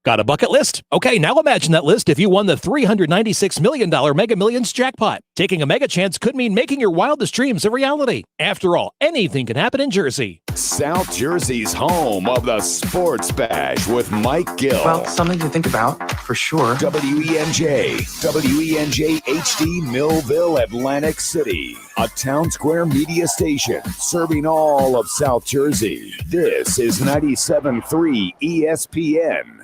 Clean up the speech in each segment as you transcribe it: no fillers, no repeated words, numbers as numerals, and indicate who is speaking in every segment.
Speaker 1: Got a bucket list? Okay, now imagine that list if you won the $396 million Mega Millions jackpot. Taking a mega chance could mean making your wildest dreams a reality. After all, anything can happen in Jersey.
Speaker 2: South Jersey's home of the Sports Bash with Mike Gill.
Speaker 3: Well, something to think about, for sure.
Speaker 2: WENJ HD Millville, Atlantic City. A town square media station serving all of South Jersey. This is 97.3 ESPN.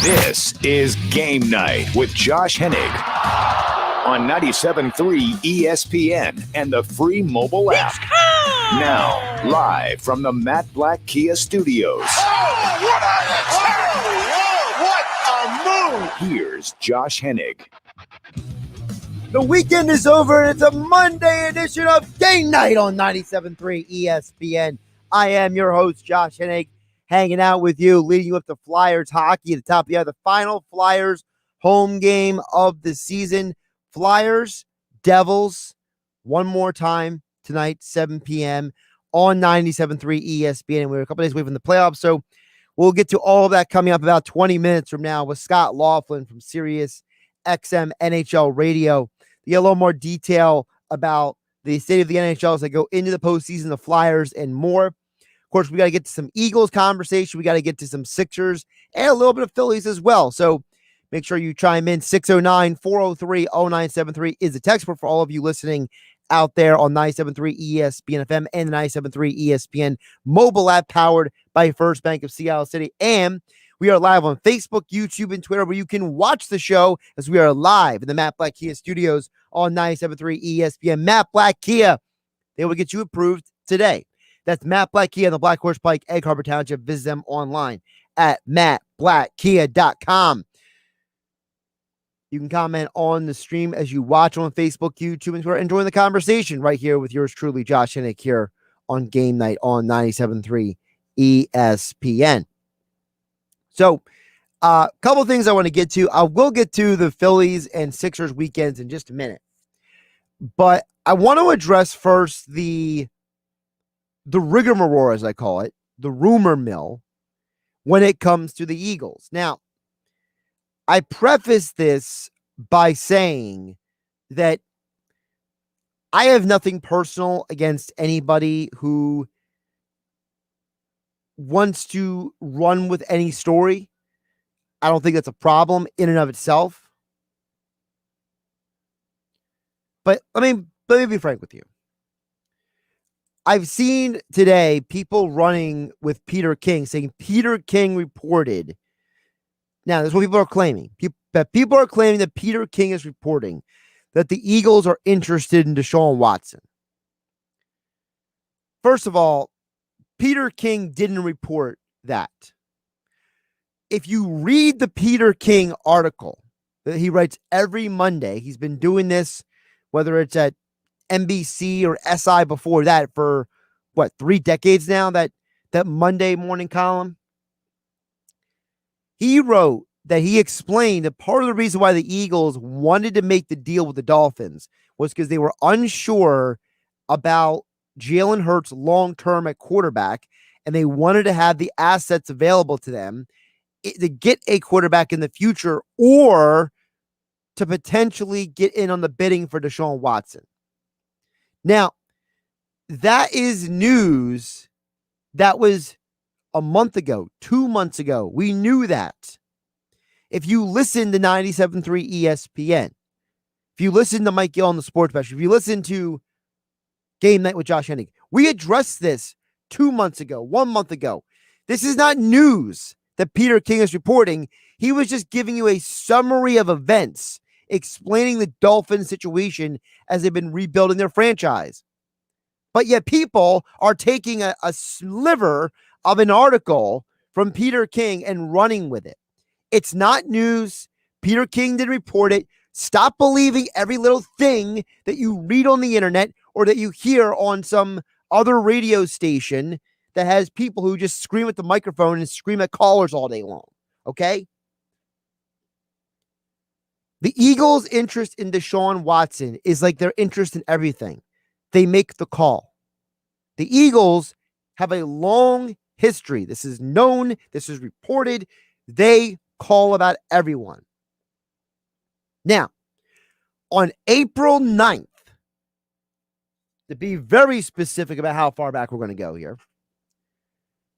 Speaker 2: This is Game Night with Josh Hennig on 97.3 ESPN and the free mobile app. Now, live from the Matt Black Kia Studios.
Speaker 4: What a move!
Speaker 2: Here's Josh Hennig.
Speaker 4: The weekend is over, and it's a Monday edition of Game Night on 97.3 ESPN. I am your host, Josh Hennig, hanging out with you, leading you up to Flyers hockey at the top of the hour, the final Flyers home game of the season. Flyers, Devils, one more time tonight, 7 p.m. on 97.3 ESPN. And we're a couple days away from the playoffs, so we'll get to all of that coming up about 20 minutes from now with Scott Laughlin from SiriusXM NHL Radio. To get a little more detail about the state of the NHL as they go into the postseason, the Flyers, and more. Of course, we got to get to some Eagles conversation. We got to get to some Sixers and a little bit of Phillies as well. So make sure you chime in. 609-403-0973 is the text for all of you listening out there on 97.3 ESPN FM and the 97.3 ESPN mobile app powered by First Bank of Seattle City. And we are live on Facebook, YouTube, and Twitter, where you can watch the show as we are live in the Matt Black Kia studios on 97.3 ESPN. Matt Black Kia, they will get you approved today. That's Matt Black Kia in the Black Horse Pike, Egg Harbor Township. Visit them online at mattblackkia.com. You can comment on the stream as you watch on Facebook, YouTube, and Twitter. Enjoying the conversation right here with yours truly, Josh Hennig, here on Game Night on 97.3 ESPN. So, a couple things I want to get to. I will get to the Phillies and Sixers weekends in just a minute. But I want to address first the rigmarole, as I call it, the rumor mill, when it comes to the Eagles. Now, I preface this by saying that I have nothing personal against anybody who wants to run with any story. I don't think that's a problem in and of itself. But let me be frank with you. I've seen today people running with Peter King, saying Peter King reported. Now, that's what people are claiming. People are claiming that Peter King is reporting that the Eagles are interested in Deshaun Watson. First of all, Peter King didn't report that. If you read the Peter King article that he writes every Monday, he's been doing this, whether it's at NBC or SI before that for 3 decades now, that Monday morning column. He wrote that he explained that part of the reason why the Eagles wanted to make the deal with the Dolphins was because they were unsure about Jalen Hurts long-term at quarterback, and they wanted to have the assets available to them to get a quarterback in the future or to potentially get in on the bidding for Deshaun Watson. Now, that is news that was a month ago, 2 months ago. We knew that. If you listen to 97.3 ESPN, if you listen to Mike Gill on the Sports Bash, if you listen to Game Night with Josh Hennig, we addressed this 2 months ago, 1 month ago. This is not news that Peter King is reporting. He was just giving you a summary of events, explaining the Dolphins situation as they've been rebuilding their franchise. But yet people are taking a sliver of an article from Peter King and running with it. It's not news. Peter King didn't report it. Stop believing every little thing that you read on the internet or that you hear on some other radio station that has people who just scream at the microphone and scream at callers all day long. Okay? The Eagles' interest in Deshaun Watson is like their interest in everything. They make the call. The Eagles have a long history. This is known. This is reported. They call about everyone. Now, on April 9th, to be very specific about how far back we're going to go here,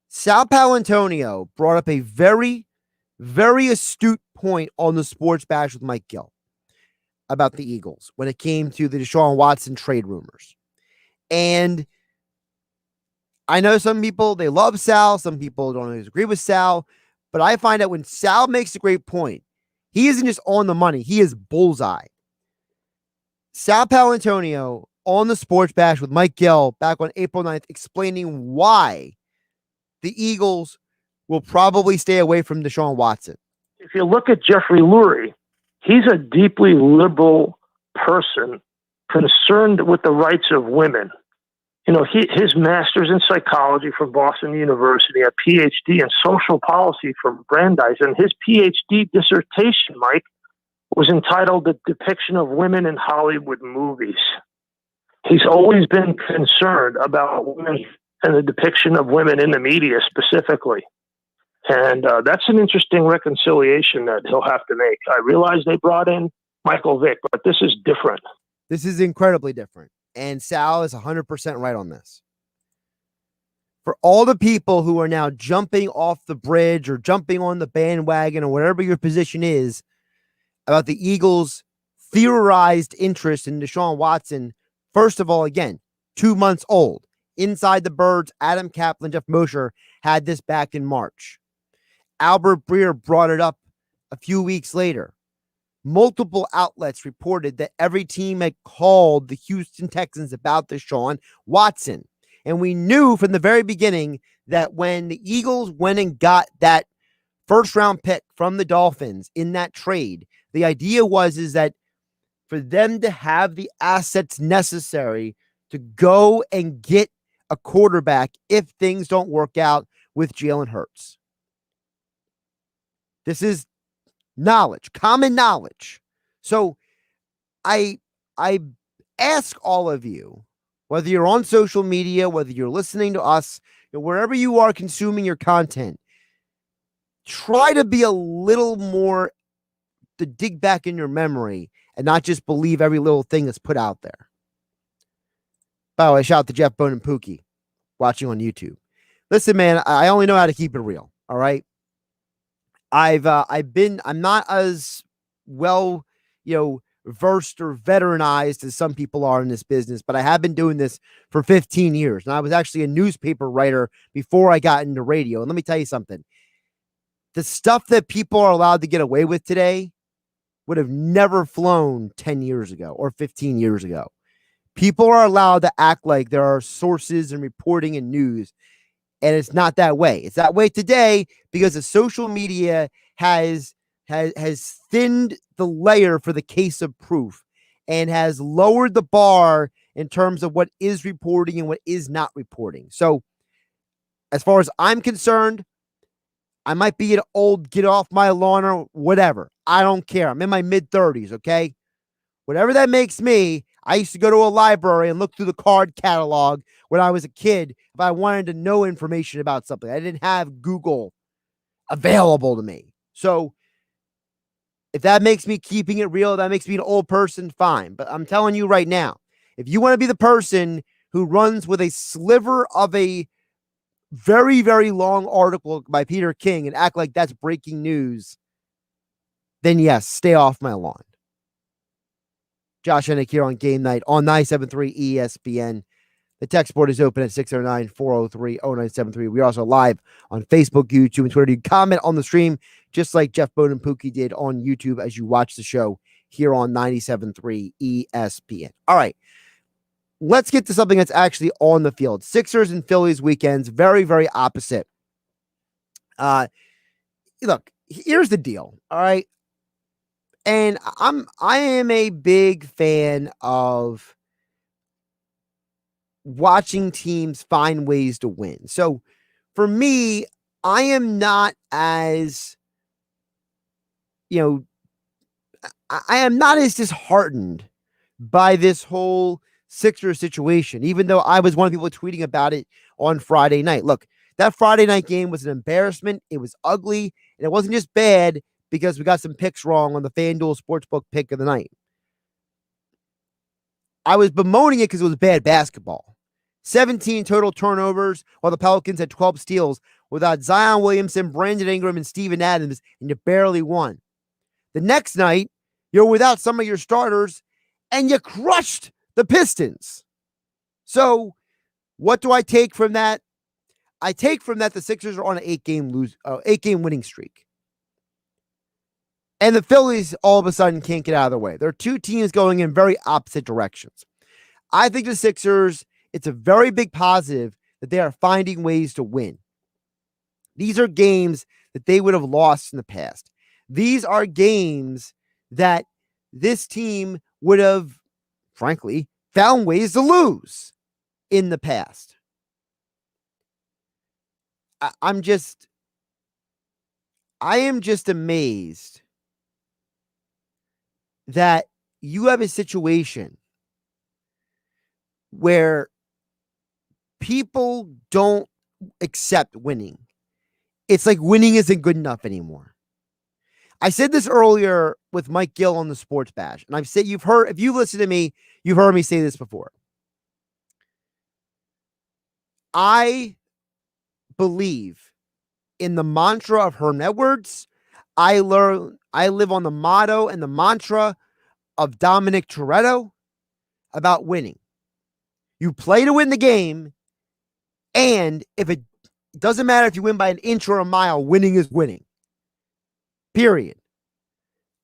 Speaker 4: Sal Paolantonio brought up a very, very astute point on the Sports Bash with Mike Gill about the Eagles when it came to the Deshaun Watson trade rumors. And I know some people, they love Sal. Some people don't always agree with Sal. But I find that when Sal makes a great point, he isn't just on the money. He is bullseye. Sal Paolantonio on the Sports Bash with Mike Gill back on April 9th explaining why the Eagles will probably stay away from Deshaun Watson.
Speaker 5: If you look at Jeffrey Lurie, he's a deeply liberal person concerned with the rights of women. You know, his master's in psychology from Boston University, a PhD in social policy from Brandeis, and his PhD dissertation, Mike, was entitled The Depiction of Women in Hollywood Movies. He's always been concerned about women and the depiction of women in the media specifically. And that's an interesting reconciliation that he'll have to make. I realize they brought in Michael Vick, but this is different.
Speaker 4: This is incredibly different. And Sal is 100% right on this. For all the people who are now jumping off the bridge or jumping on the bandwagon or whatever your position is about the Eagles' theorized interest in Deshaun Watson, first of all, again, 2 months old. Inside the Birds, Adam Kaplan, Jeff Mosher had this back in March. Albert Breer brought it up a few weeks later. Multiple outlets reported that every team had called the Houston Texans about Deshaun Watson. And we knew from the very beginning that when the Eagles went and got that first-round pick from the Dolphins in that trade, the idea is that for them to have the assets necessary to go and get a quarterback if things don't work out with Jalen Hurts. This is knowledge, common knowledge. So I ask all of you, whether you're on social media, whether you're listening to us, wherever you are consuming your content, try to be a little more to dig back in your memory and not just believe every little thing that's put out there. By the way, shout out to Jeff Bone and Pookie watching on YouTube. Listen, man, I only know how to keep it real. All right. I'm not as well, versed or veteranized as some people are in this business, but I have been doing this for 15 years. And I was actually a newspaper writer before I got into radio. And let me tell you something. The stuff that people are allowed to get away with today would have never flown 10 years ago or 15 years ago. People are allowed to act like there are sources and reporting and news. And it's not that way. It's that way today because the social media has thinned the layer for the case of proof and has lowered the bar in terms of what is reporting and what is not reporting. So as far as I'm concerned, I might be an old get off my lawn or whatever. I don't care. I'm in my mid-30s, okay? Whatever that makes me. I used to go to a library and look through the card catalog when I was a kid if I wanted to know information about something. I didn't have Google available to me. So if that makes me keeping it real, that makes me an old person, fine. But I'm telling you right now, if you want to be the person who runs with a sliver of a very, very long article by Peter King and act like that's breaking news, then yes, stay off my lawn. Josh Hennig here on Game Night on 97.3 ESPN. The text board is open at 609-403-0973. We're also live on Facebook, YouTube, and Twitter. You can comment on the stream just like Jeff Bone and Pookie did on YouTube as you watch the show here on 97.3 ESPN. All right, let's get to something that's actually on the field. Sixers and Phillies weekends, very, very opposite. Look, here's the deal, all right? And I am a big fan of watching teams find ways to win. So for me, I am not as, I am not as disheartened by this whole Sixers situation, even though I was one of the people tweeting about it on Friday night. Look, That Friday night game was an embarrassment. It was ugly, and it wasn't just bad because we got some picks wrong on the FanDuel Sportsbook pick of the night. I was bemoaning it because it was bad basketball. 17 total turnovers, while the Pelicans had 12 steals without Zion Williamson, Brandon Ingram, and Steven Adams, and you barely won. The next night, you're without some of your starters, and you crushed the Pistons. So, what do I take from that? I take from that the Sixers are on an 8-game winning streak. And the Phillies all of a sudden can't get out of the way. There are two teams going in very opposite directions. I think the Sixers, it's a very big positive that they are finding ways to win. These are games that they would have lost in the past. These are games that this team would have, frankly, found ways to lose in the past. I am just amazed that you have a situation where people don't accept winning. It's like winning isn't good enough anymore. I said this earlier with Mike Gill on the Sports Bash, and I've said, if you listen to me, you've heard me say this before. I believe in the mantra of Herm Edwards. I live on the motto and the mantra of Dominic Toretto about winning. You play to win the game, and if it doesn't matter if you win by an inch or a mile, winning is winning. Period.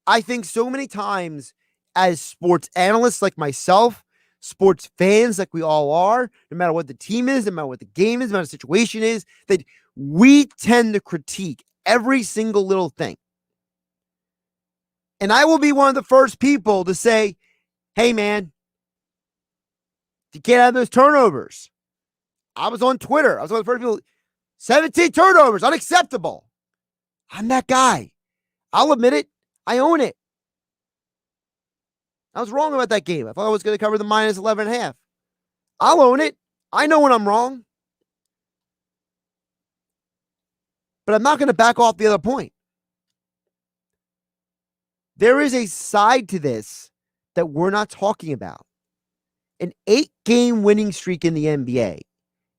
Speaker 4: I think so many times as sports analysts like myself, sports fans like we all are, no matter what the team is, no matter what the game is, no matter what the situation is, that we tend to critique every single little thing. And I will be one of the first people to say, hey, man, you can't have those turnovers. I was on Twitter. I was one of the first people. 17 turnovers, unacceptable. I'm that guy. I'll admit it. I own it. I was wrong about that game. I thought I was going to cover the minus 11.5. I'll own it. I know when I'm wrong. But I'm not going to back off the other point. There is a side to this that we're not talking about. An 8-game winning streak in the NBA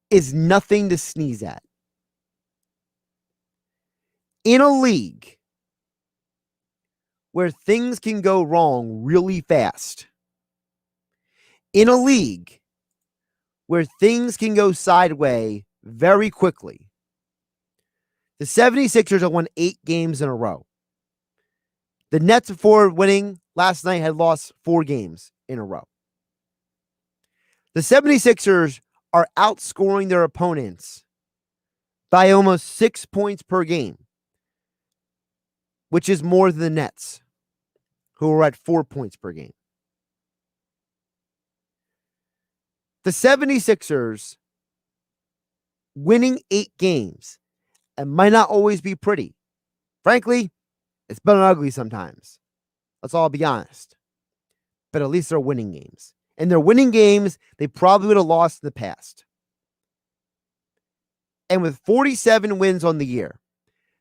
Speaker 4: is nothing to sneeze at. In a league where things can go wrong really fast, in a league where things can go sideways very quickly, the 76ers have won 8 games in a row. The Nets, before winning last night, had lost 4 games in a row. The 76ers are outscoring their opponents by almost 6 points per game, which is more than the Nets, who are at 4 points per game. The 76ers winning 8 games, and might not always be pretty. Frankly, it's been ugly sometimes. Let's all be honest. But at least they're winning games. And they're winning games they probably would have lost in the past. And with 47 wins on the year,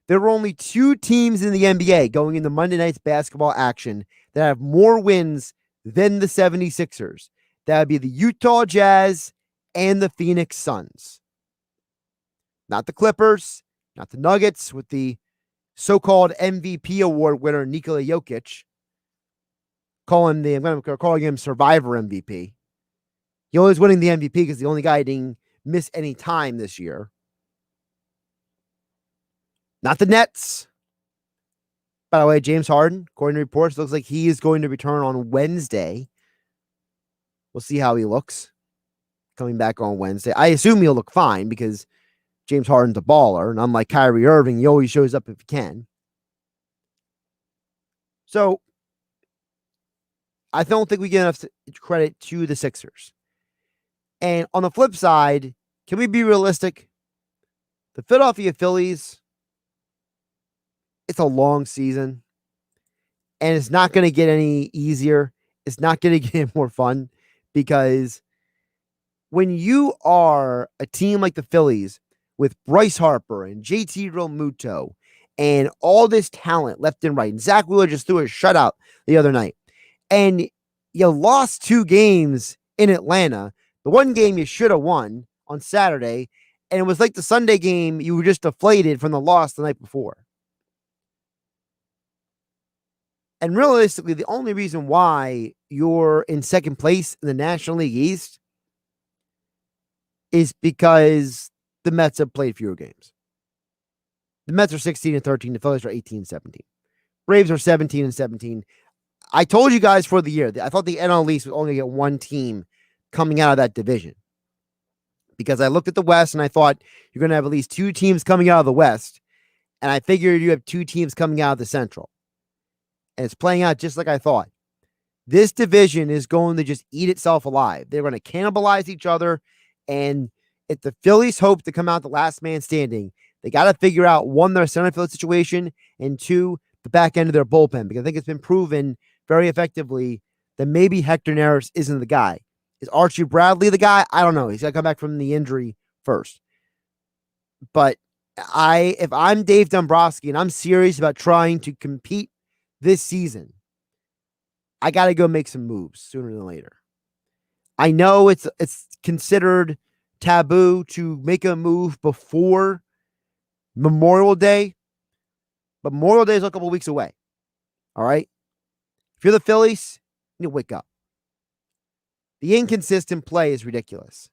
Speaker 4: there were only 2 teams in the NBA going into Monday night's basketball action that have more wins than the 76ers. That would be the Utah Jazz and the Phoenix Suns. Not the Clippers, not the Nuggets with the so-called MVP award winner Nikola Jokic. I'm calling him Survivor MVP. He always winning the MVP because the only guy who didn't miss any time this year. Not the Nets. By the way, James Harden, according to reports, looks like he is going to return on Wednesday. We'll see how he looks coming back on Wednesday. I assume he'll look fine because James Harden's a baller, and unlike Kyrie Irving, he always shows up if he can. So, I don't think we get enough credit to the Sixers. And on the flip side, can we be realistic? The Philadelphia Phillies, it's a long season, and it's not going to get any easier. It's not going to get more fun because when you are a team like the Phillies, with Bryce Harper and JT Realmuto and all this talent left and right. And Zach Wheeler just threw a shutout the other night. And you lost 2 games in Atlanta. The one game you should have won on Saturday. And it was like the Sunday game, you were just deflated from the loss the night before. And realistically, the only reason why you're in second place in the National League East is because the Mets have played fewer games. The Mets are 16-13. The Phillies are 18-17. Braves are 17-17. I told you guys for the year that I thought the NL East would only get one team coming out of that division. Because I looked at the West and I thought you're going to have at least 2 teams coming out of the West. And I figured you have 2 teams coming out of the Central. And it's playing out just like I thought. This division is going to just eat itself alive. They're going to cannibalize each other. And if the Phillies hope to come out the last man standing, they got to figure out, 1, their center field situation, and 2, the back end of their bullpen. Because I think it's been proven very effectively that maybe Hector Neris isn't the guy. Is Archie Bradley the guy? I don't know. He's got to come back from the injury first. But if I'm Dave Dombrowski and I'm serious about trying to compete this season, I got to go make some moves sooner than later. I know it's considered taboo to make a move before Memorial Day, but Memorial Day is a couple weeks away. All right? If you're the Phillies, you need to wake up. The inconsistent play is ridiculous.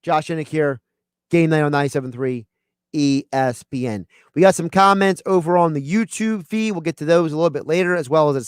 Speaker 4: Josh Hennig here, Game Night on 97.3 ESPN. We got some comments over on the YouTube feed. We'll get to those a little bit later, as well as at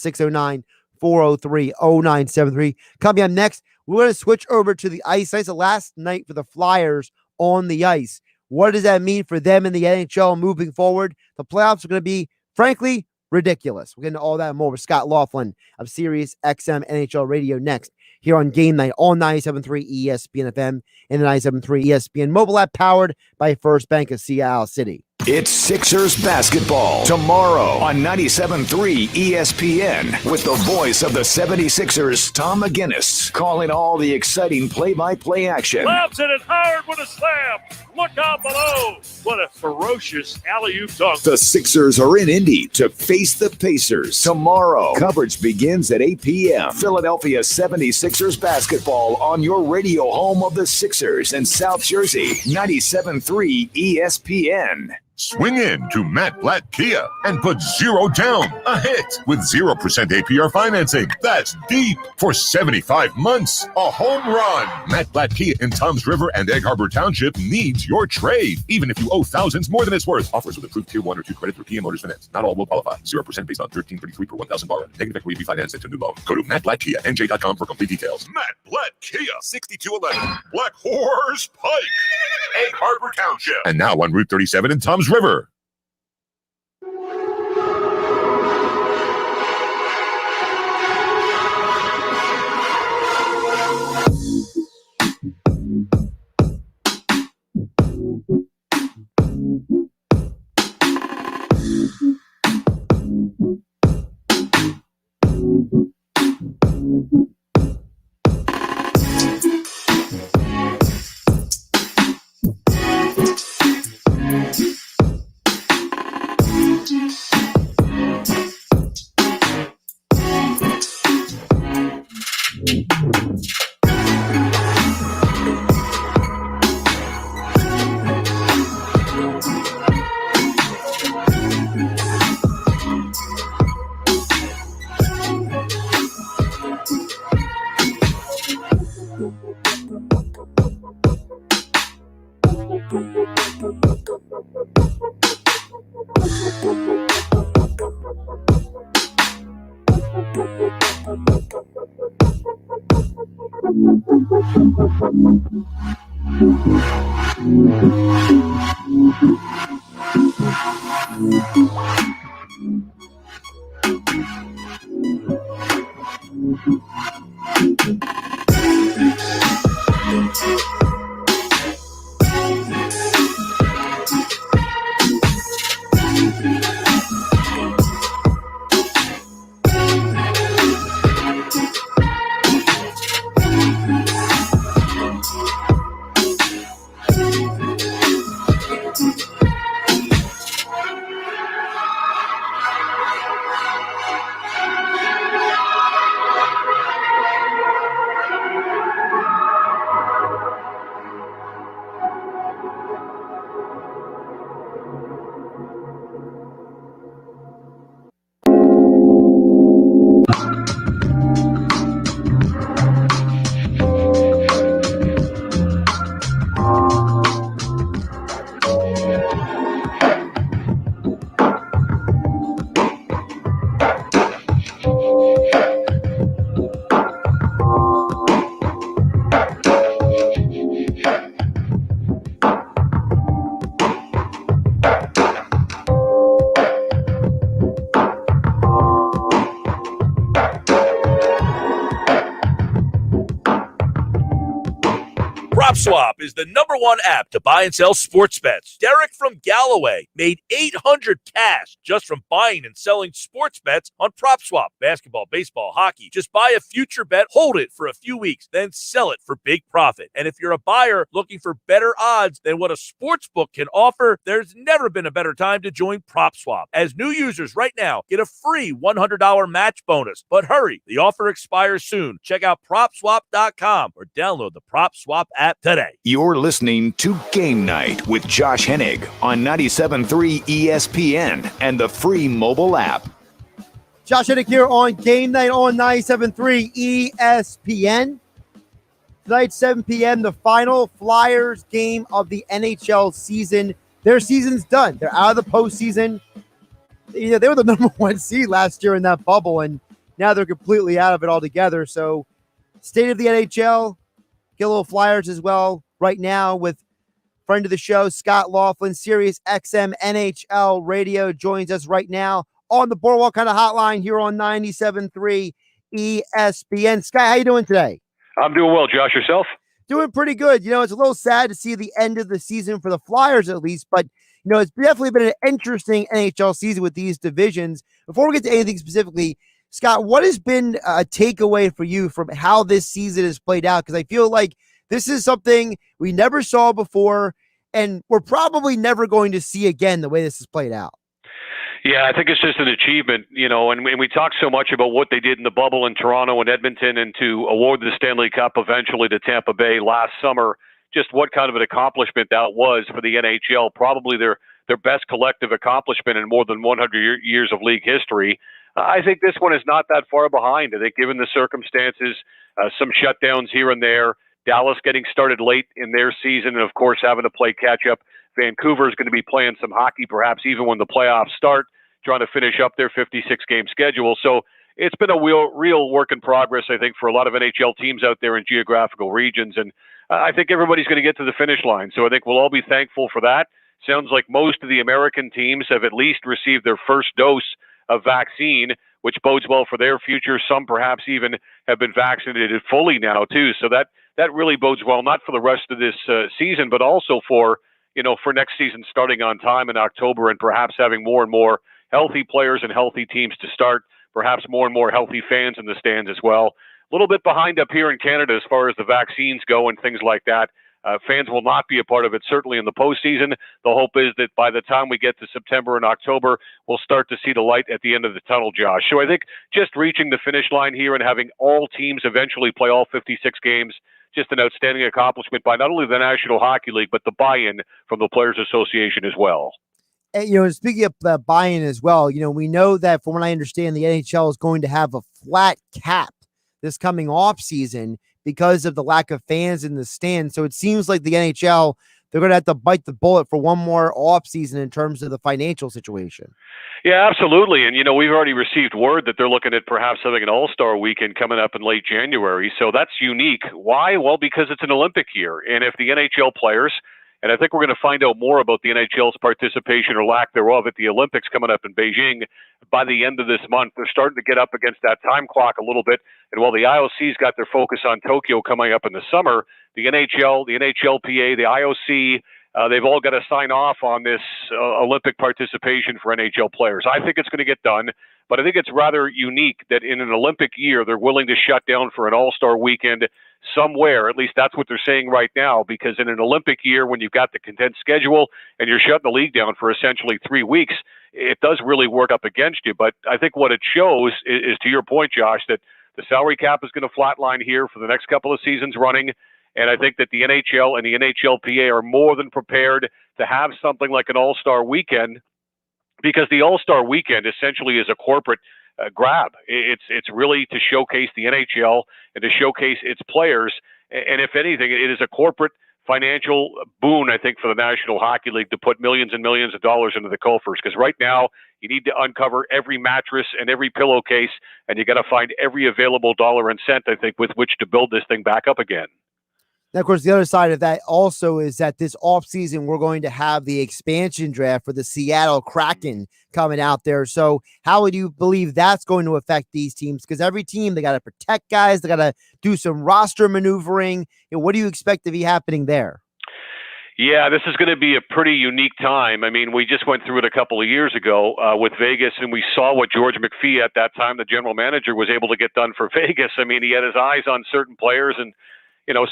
Speaker 4: 609-403-0973. Coming up next, we're going to switch over to the ice. Tonight's the last night for the Flyers on the ice. What does that mean for them in the NHL moving forward? The playoffs are going to be, frankly, ridiculous. We'll get into all that and more with Scott Laughlin of SiriusXM NHL Radio next here on Game Night on 97.3 ESPN FM and the 97.3 ESPN mobile app, powered by First Bank of Seattle City.
Speaker 2: It's Sixers basketball tomorrow on 97.3 ESPN with the voice of the 76ers, Tom McGinnis, calling all the exciting play-by-play action.
Speaker 6: Lobs it and Howard with a slam. Look out below. What a ferocious alley-oop dunk.
Speaker 2: The Sixers are in Indy to face the Pacers tomorrow. Coverage begins at 8 p.m. Philadelphia 76ers basketball on your radio home of the Sixers in South Jersey, 97.3 ESPN.
Speaker 7: Swing in to Matt Blatt Kia and put 0 down. A hit with 0% APR financing. That's deep for 75 months. A home run. Matt Blatt Kia in Toms River and Egg Harbor Township needs your trade, even if you owe thousands more than it's worth. Offers with approved Tier 1 or 2 credit through Kia Motors Finance. Not all will qualify. 0% based on $13.33 per 1,000 borrowed. Negative equity be financed into new loan. Go to mattblattkia.nj.com for complete details. Matt Blatt Kia, 6211 Black Horse Pike, Egg Harbor Township. And now on Route 37 in Toms River.
Speaker 8: PropSwap is the #1 app to buy and sell sports bets. Derek from Galloway made $800 cash just from buying and selling sports bets on PropSwap. Basketball, baseball, hockey. Just buy a future bet, hold it for a few weeks, then sell it for big profit. And if you're a buyer looking for better odds than what a sports book can offer, there's never been a better time to join PropSwap. As new users right now, get a free $100 match bonus. But hurry, the offer expires soon. Check out PropSwap.com or download the PropSwap app today.
Speaker 2: You're listening to Game Night with Josh Hennig on 97.3 ESPN and the free mobile app.
Speaker 4: Josh Hennig here on Game Night on 97.3 ESPN. Tonight, 7 p.m., the final Flyers game of the NHL season. Their season's done. They're out of the postseason. They were the #1 seed last year in that bubble, and now they're completely out of it altogether. So, state of the NHL, get a little Flyers as well right now with friend of the show, Scott Laughlin, SiriusXM NHL Radio, joins us right now on the Boardwalk kind of hotline here on 97.3 ESPN. Scott, how you doing today?
Speaker 9: I'm doing well, Josh. Yourself?
Speaker 4: Doing pretty good. It's a little sad to see the end of the season for the Flyers at least, but, it's definitely been an interesting NHL season with these divisions. Before we get to anything specifically, Scott, what has been a takeaway for you from how this season has played out? Because I feel like this is something we never saw before, and we're probably never going to see again the way this has played out.
Speaker 9: Yeah, I think it's just an achievement, and we talk so much about what they did in the bubble in Toronto and Edmonton and to award the Stanley Cup eventually to Tampa Bay last summer, just what kind of an accomplishment that was for the NHL, probably their best collective accomplishment in more than 100 years of league history. I think this one is not that far behind. I think given the circumstances, some shutdowns here and there, Dallas getting started late in their season, and of course having to play catch up. Vancouver is going to be playing some hockey, perhaps even when the playoffs start, trying to finish up their 56-game schedule. So it's been a real work in progress, I think, for a lot of NHL teams out there in geographical regions. And I think everybody's going to get to the finish line. So I think we'll all be thankful for that. Sounds like most of the American teams have at least received their first dose of vaccine, which bodes well for their future. Some perhaps even have been vaccinated fully now, too. So that really bodes well, not for the rest of this season, but also for next season starting on time in October and perhaps having more and more healthy players and healthy teams to start, perhaps more and more healthy fans in the stands as well. A little bit behind up here in Canada as far as the vaccines go and things like that. Fans will not be a part of it, certainly in the postseason. The hope is that by the time we get to September and October, we'll start to see the light at the end of the tunnel, Josh. So I think just reaching the finish line here and having all teams eventually play all 56 games, just an outstanding accomplishment by not only the National Hockey League, but the buy-in from the Players Association as well.
Speaker 4: And, speaking of buy-in as well, we know that from what I understand, the NHL is going to have a flat cap this coming off season because of the lack of fans in the stands. So it seems like the NHL, they're going to have to bite the bullet for one more off season in terms of the financial situation.
Speaker 9: Yeah, absolutely. And, we've already received word that they're looking at perhaps having an All-Star weekend coming up in late January. So that's unique. Why? Well, because it's an Olympic year. And if the NHL players, and I think we're going to find out more about the NHL's participation or lack thereof at the Olympics coming up in Beijing by the end of this month. They're starting to get up against that time clock a little bit. And while the IOC's got their focus on Tokyo coming up in the summer, the NHL, the NHLPA, the IOC, they've all got to sign off on this Olympic participation for NHL players. I think it's going to get done, but I think it's rather unique that in an Olympic year, they're willing to shut down for an All-Star weekend somewhere. At least that's what they're saying right now, because in an Olympic year, when you've got the condensed schedule and you're shutting the league down for essentially 3 weeks, it does really work up against you. But I think what it shows is to your point, Josh, that the salary cap is going to flatline here for the next couple of seasons running. And I think that the NHL and the NHLPA are more than prepared to have something like an All-Star weekend, because the All-Star weekend essentially is a corporate grab. It's really to showcase the NHL and to showcase its players. And if anything, it is a corporate financial boon, I think, for the National Hockey League to put millions and millions of dollars into the coffers. Because right now, you need to uncover every mattress and every pillowcase, and you got to find every available dollar and cent, I think, with which to build this thing back up again.
Speaker 4: Now, of course, the other side of that also is that this offseason, we're going to have the expansion draft for the Seattle Kraken coming out there. So how would you believe that's going to affect these teams? Because every team, they got to protect guys. They got to do some roster maneuvering. What do you expect to be happening there?
Speaker 9: Yeah, this is going to be a pretty unique time. I mean, we just went through it a couple of years ago with Vegas, and we saw what George McPhee at that time, the general manager, was able to get done for Vegas. I mean, he had his eyes on certain players, and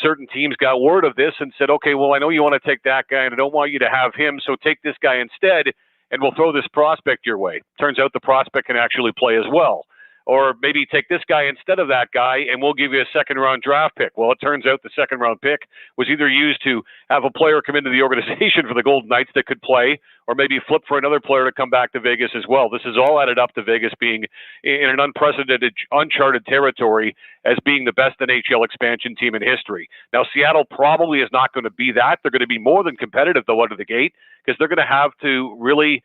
Speaker 9: certain teams got word of this and said, okay, well, I know you want to take that guy, and I don't want you to have him, so take this guy instead, and we'll throw this prospect your way. Turns out the prospect can actually play as well. Or maybe take this guy instead of that guy, and we'll give you a second-round draft pick. Well, it turns out the second-round pick was either used to have a player come into the organization for the Golden Knights that could play, or maybe flip for another player to come back to Vegas as well. This is all added up to Vegas being in an unprecedented, uncharted territory as being the best NHL expansion team in history. Now, Seattle probably is not going to be that. They're going to be more than competitive, though, out of the gate, because they're going to have to really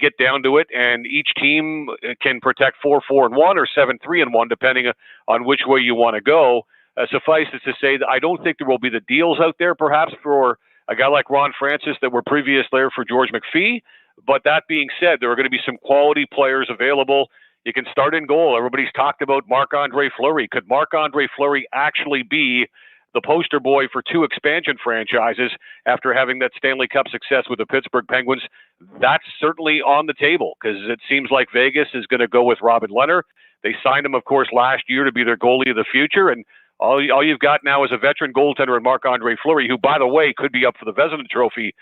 Speaker 9: get down to it, and each team can protect 4-4-1 or 7-3-1, depending on which way you want to go. Suffice it to say that I don't think there will be the deals out there, perhaps, for a guy like Ron Francis that were previous there for George McPhee. But that being said, there are going to be some quality players available. You can start in goal. Everybody's talked about Marc-Andre Fleury. Could Marc-Andre Fleury actually be the poster boy for two expansion franchises after having that Stanley Cup success with the Pittsburgh Penguins? That's certainly on the table, because it seems like Vegas is going to go with Robin Lehner. They signed him, of course, last year to be their goalie of the future, and all you've got now is a veteran goaltender in Marc-Andre Fleury, who, by the way, could be up for the Vezina Trophy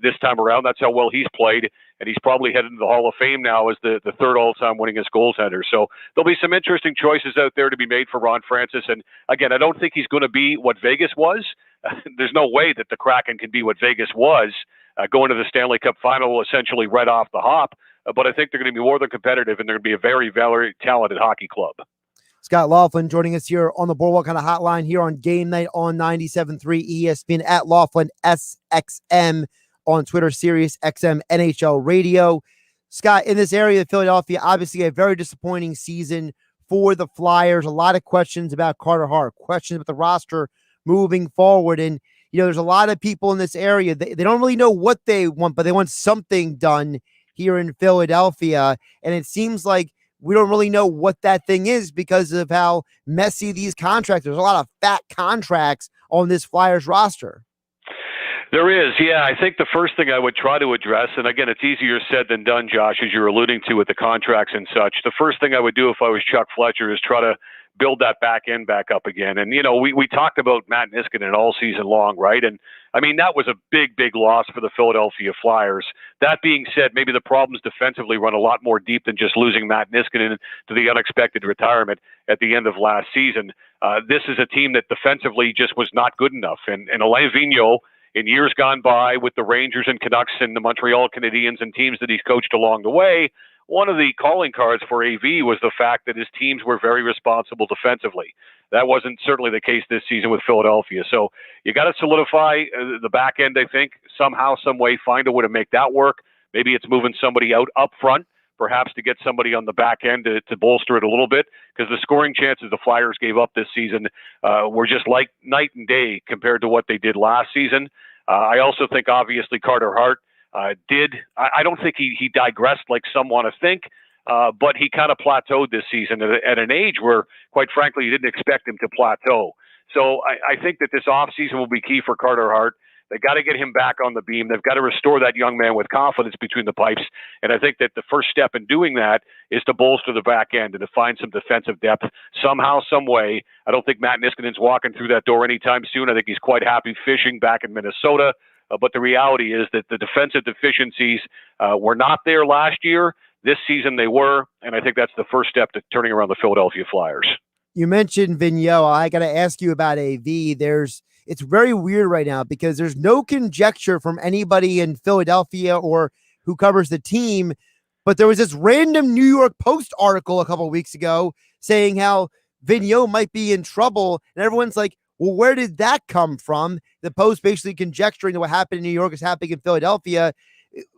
Speaker 9: this time around. That's how well he's played, and he's probably headed into the Hall of Fame now as the third all-time winningest goaltender. So there'll be some interesting choices out there to be made for Ron Francis. And again, I don't think he's going to be what Vegas was. There's no way that the Kraken can be what Vegas was, going to the Stanley Cup final essentially right off the hop. But I think they're going to be more than competitive, and they're going to be a very, very talented hockey club.
Speaker 4: Scott Laughlin joining us here on the Boardwalk kind of hotline here on Game Night on 97.3 ESPN, at Laughlin SXM on Twitter, SiriusXM NHL Radio. Scott, in this area of Philadelphia, obviously a very disappointing season for the Flyers. A lot of questions about Carter Hart, questions about the roster moving forward. And, there's a lot of people in this area, they don't really know what they want, but they want something done here in Philadelphia. And it seems like we don't really know what that thing is because of how messy these contracts. There's a lot of fat contracts on this Flyers roster.
Speaker 9: There is, yeah. I think the first thing I would try to address, and again, it's easier said than done, Josh, as you're alluding to with the contracts and such. The first thing I would do if I was Chuck Fletcher is try to build that back end back up again. And, we talked about Matt Niskanen all season long, right? And, I mean, that was a big, big loss for the Philadelphia Flyers. That being said, maybe the problems defensively run a lot more deep than just losing Matt Niskanen to the unexpected retirement at the end of last season. This is a team that defensively just was not good enough. And Alain Vigneault, in years gone by with the Rangers and Canucks and the Montreal Canadiens and teams that he's coached along the way, one of the calling cards for AV was the fact that his teams were very responsible defensively. That wasn't certainly the case this season with Philadelphia. So you got to solidify the back end, I think, somehow, some way, find a way to make that work. Maybe it's moving somebody out up front, perhaps to get somebody on the back end to bolster it a little bit, because the scoring chances the Flyers gave up this season were just like night and day compared to what they did last season. I also think, obviously, Carter Hart I don't think he digressed like some want to think, but he kind of plateaued this season at an age where, quite frankly, you didn't expect him to plateau. So I think that this offseason will be key for Carter Hart. They got to get him back on the beam. They've got to restore that young man with confidence between the pipes. And I think that the first step in doing that is to bolster the back end and to find some defensive depth somehow, some way. I don't think Matt Niskanen's walking through that door anytime soon. I think he's quite happy fishing back in Minnesota. But the reality is that the defensive deficiencies were not there last year. This season they were. And I think that's the first step to turning around the Philadelphia Flyers.
Speaker 4: You mentioned Vigneault. I got to ask you about AV. It's very weird right now because there's no conjecture from anybody in Philadelphia or who covers the team, but there was this random New York Post article a couple of weeks ago saying how Vigneault might be in trouble, and everyone's like, well, where did that come from? The Post basically conjecturing that what happened in New York is happening in Philadelphia.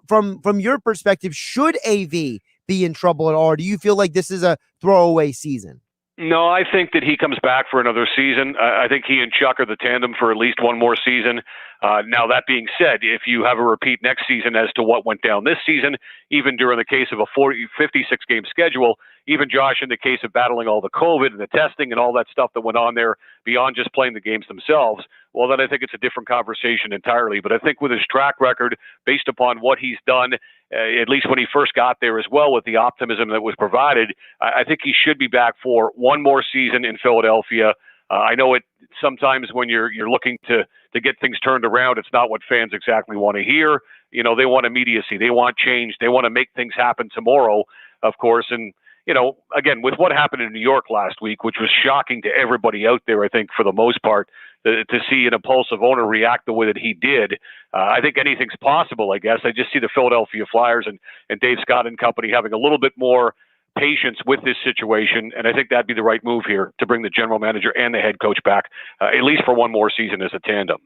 Speaker 4: From your perspective, should AV be in trouble at all? Or do you feel like this is a throwaway season?
Speaker 9: No, I think that he comes back for another season. I think he and Chuck are the tandem for at least one more season. Now, that being said, if you have a repeat next season as to what went down this season, even during the case of a 56-game schedule, even Josh, in the case of battling all the COVID and the testing and all that stuff that went on there beyond just playing the games themselves, well, then I think it's a different conversation entirely. But I think with his track record, based upon what he's done, at least when he first got there as well, with the optimism that was provided, I think he should be back for one more season in Philadelphia. I know it sometimes when you're looking to get things turned around, it's not what fans exactly want to hear. You know, they want immediacy. They want change. They want to make things happen tomorrow, of course. And, you know, again, with what happened in New York last week, which was shocking to everybody out there, I think, for the most part, to see an impulsive owner react the way that he did, I think anything's possible, I guess. I just see the Philadelphia Flyers and Dave Scott and company having a little bit more patience with this situation, and I think that'd be the right move here to bring the general manager and the head coach back, at least for one more season as a tandem.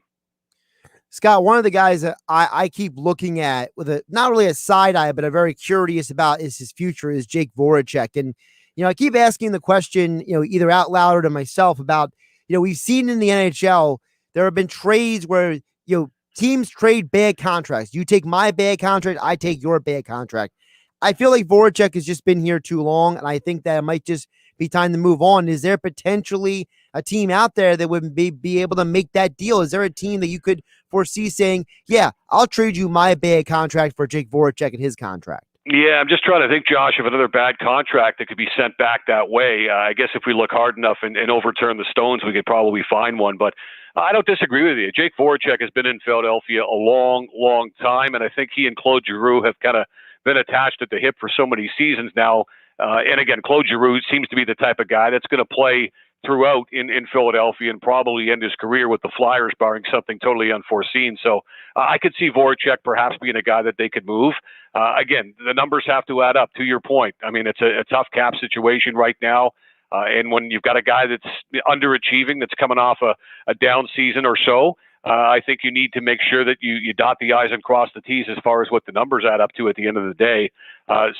Speaker 4: Scott, one of the guys that I keep looking at with a not really a side eye, but I'm very curious about is his future is Jake Voracek. And, you know, I keep asking the question, you know, either out loud or to myself about, you know, we've seen in the NHL, there have been trades where, you know, teams trade bad contracts. You take my bad contract, I take your bad contract. I feel like Voracek has just been here too long, and I think that it might just be time to move on. Is there potentially a team out there that would be able to make that deal? Is there a team that you could foresee saying, yeah, I'll trade you my bad contract for Jake Voracek and his contract?
Speaker 9: Yeah, I'm just trying to think, Josh, of another bad contract that could be sent back that way. I guess if we look hard enough and overturn the stones, we could probably find one. But I don't disagree with you. Jake Voracek has been in Philadelphia a long, long time, and I think he and Claude Giroux have kind of been attached at the hip for so many seasons now. And again, Claude Giroux seems to be the type of guy that's going to play throughout in Philadelphia and probably end his career with the Flyers, barring something totally unforeseen. So I could see Voracek perhaps being a guy that they could move. Again, the numbers have to add up, to your point. I mean, it's a tough cap situation right now. And when you've got a guy that's underachieving, that's coming off a down season or so, I think you need to make sure that you dot the I's and cross the T's as far as what the numbers add up to at the end of the day.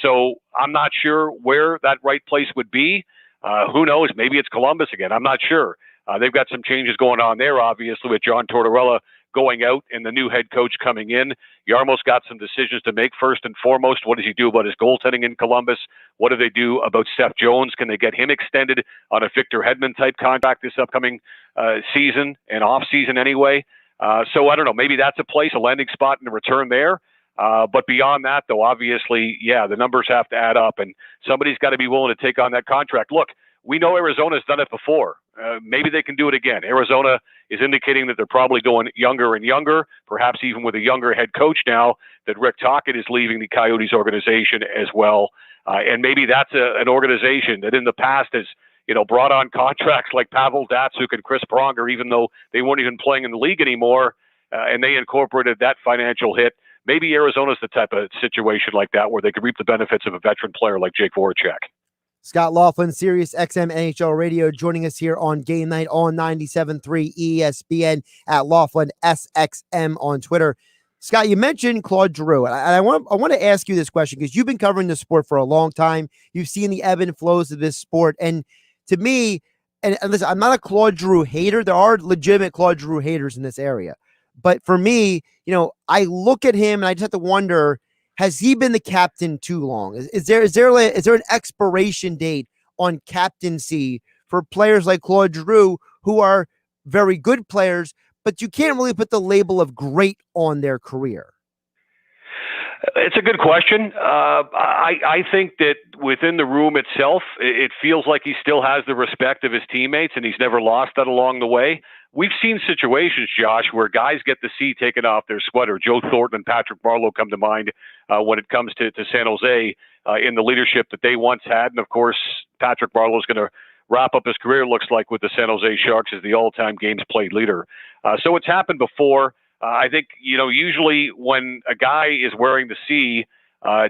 Speaker 9: So I'm not sure where that right place would be. Who knows? Maybe it's Columbus again. I'm not sure. They've got some changes going on there, obviously, with John Tortorella going out and the new head coach coming in. Yarmo's got some decisions to make. First and foremost, what does he do about his goaltending in Columbus? What do they do about Seth Jones? Can they get him extended on a Victor Hedman type contract this upcoming season and off season anyway? So I don't know. Maybe that's a place, a landing spot in a return there. But beyond that, though, obviously, yeah, the numbers have to add up, and somebody's got to be willing to take on that contract. Look, we know Arizona's done it before. Maybe they can do it again. Arizona is indicating that they're probably going younger and younger, perhaps even with a younger head coach now that Rick Tocchet is leaving the Coyotes organization as well. And maybe that's an organization that in the past has, you know, brought on contracts like Pavel Datsyuk and Chris Pronger, even though they weren't even playing in the league anymore, and they incorporated that financial hit. Maybe Arizona's the type of situation like that where they could reap the benefits of a veteran player like Jake Voracek.
Speaker 4: Scott Laughlin, SiriusXM NHL Radio, joining us here on Game Night on 97.3 ESPN at Laughlin SXM on Twitter. Scott, you mentioned Claude Giroux, and I want to ask you this question because you've been covering the sport for a long time. You've seen the ebb and flows of this sport, and to me, and listen, I'm not a Claude Giroux hater. There are legitimate Claude Giroux haters in this area. But for me, you know, I look at him and I just have to wonder, has he been the captain too long? Is there an expiration date on captaincy for players like Claude Giroux who are very good players, but you can't really put the label of great on their career?
Speaker 9: It's a good question. I think that within the room itself, it feels like he still has the respect of his teammates, and he's never lost that along the way. We've seen situations, Josh, where guys get the C taken off their sweater. Joe Thornton and Patrick Marleau come to mind when it comes to San Jose in the leadership that they once had. And, of course, Patrick Marleau is going to wrap up his career, looks like, with the San Jose Sharks as the all-time games played leader. So it's happened before. I think, you know, usually when a guy is wearing the C,